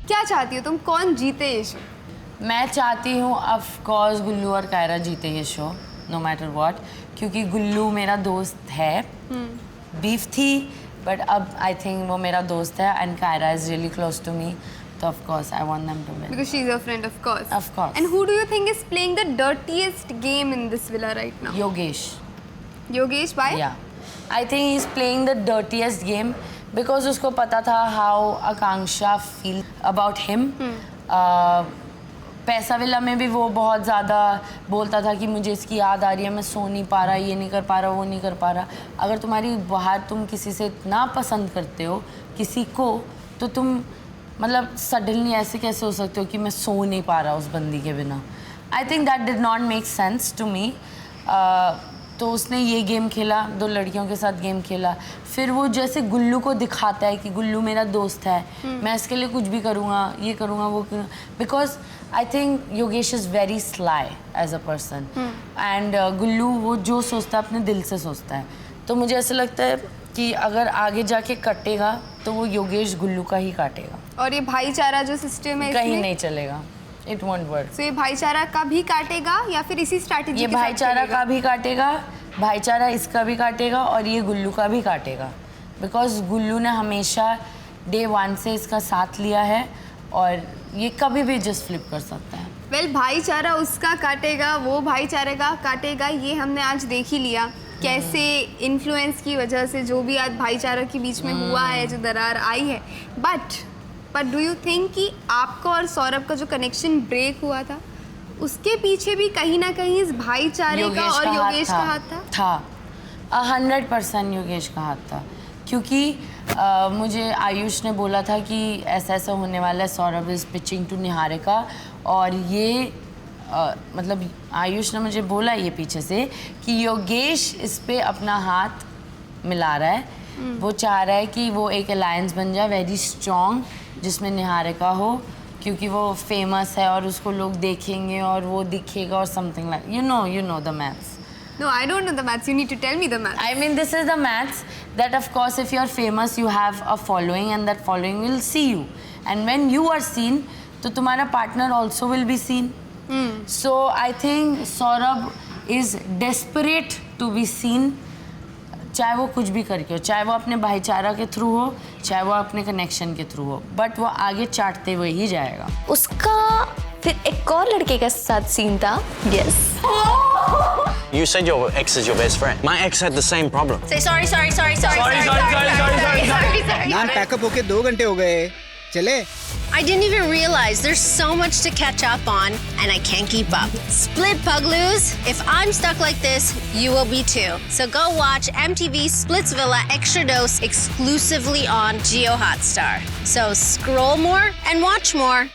क्या चाहती हो तुम, कौन जीते ये शो? मैं चाहती हूँ ऑफ कोर्स गुल्लू और कायरा जीते ये शो, नो मैटर व्हाट, क्योंकि गुल्लू मेरा दोस्त है। बीफ थी बट अब आई थिंक वो मेरा दोस्त है and Kaira is really close to me, तो of course I want them to win. Because she's your friend, of course. Of course. And who do you think is playing the dirtiest game in this villa right now? Yogesh. Yogesh, why? Yeah, I think he's playing the dirtiest game because उसको पता था how Akanksha feel about him. पैसा villa में भी वो बहुत ज़्यादा बोलता था कि मुझे इसकी याद आ रही है, मैं सो नहीं पा रहा, ये नहीं कर पा रहा, वो नहीं कर पा रहा। अगर तुम्हारी बाहर तुम किसी से इतना पसंद करते हो किसी को, तो तुम मतलब सडनली ऐसे कैसे हो सकते हो कि मैं सो नहीं पा रहा उस बंदी के बिना। I think that did not make sense to me. तो उसने ये गेम खेला, 2 लड़कियों के साथ गेम खेला, फिर वो जैसे गुल्लू को दिखाता है कि गुल्लू मेरा दोस्त है, मैं इसके लिए कुछ भी करूँगा, ये करूँगा, वो करूँगा, because I think Yogesh is very sly as a person and Gullu वो जो सोचता है अपने दिल से सोचता है। तो मुझे ऐसा लगता है कि अगर आगे जाके कटेगा तो वो योगेश गुल्लू का ही काटेगा, और ये भाईचारा जो सिस्टम है कहीं इसमें, नहीं चलेगा, इट वोंट वर्क। तो ये भाईचारा का भी काटेगा या फिर इसी स्ट्रैटेजी ये भाईचारा का भी काटेगा, भाईचारा इसका भी काटेगा और ये गुल्लू का भी काटेगा, बिकॉज गुल्लू ने हमेशा डे 1 से इसका साथ लिया है और ये कभी भी जस्ट फ्लिप कर सकता है। वेल, भाईचारा उसका काटेगा, वो भाईचारे का काटेगा, ये हमने आज देख ही लिया कैसे इन्फ्लुएंस की वजह से जो भी आज भाईचारा के बीच में हुआ है, जो दरार आई है। बट डू यू थिंक कि आपका और सौरभ का जो कनेक्शन ब्रेक हुआ था उसके पीछे भी कहीं ना कहीं इस भाईचारे का और योगेश का हाथ था? 100% योगेश का हाथ था, क्योंकि मुझे आयुष ने बोला था कि ऐसा ऐसा होने वाला है, Saurabh is pitching to Niharika, और ये मतलब आयुष ने मुझे बोला ये पीछे से कि योगेश इस पे अपना हाथ मिला रहा है। वो चाह रहा है कि वो एक अलायंस बन जाए वेरी स्ट्रॉन्ग, जिसमें निहारिका हो, क्योंकि वो फेमस है और उसको लोग देखेंगे और वो दिखेगा और something like, you know the maths. No, I don't know the maths. You need to tell me the maths. I mean, this is the maths that, of course, if you're famous, you have a following, and that following will see you. And when you are seen, तो तुम्हारा partner also will be seen. So I think Saurabh is desperate to be seen. चाहे वो कुछ भी करके हो, चाहे वो अपने भाईचारा के थ्रू हो, चाहे वो अपने कनेक्शन के थ्रू हो, बट वो आगे चाटते हुए ही जाएगा। उसका फिर एक और लड़के के साथ सीन था। Yes. You said your ex is your best friend. My ex had the same problem. Say sorry. Naan pack up होके 2 घंटे हो गए, चले? I didn't even realize there's so much to catch up on and I can't keep up. Split Pugloos. If I'm stuck like this, you will be too. So go watch MTV Splitsvilla Extra Dose exclusively on Geo Hotstar. So scroll more and watch more.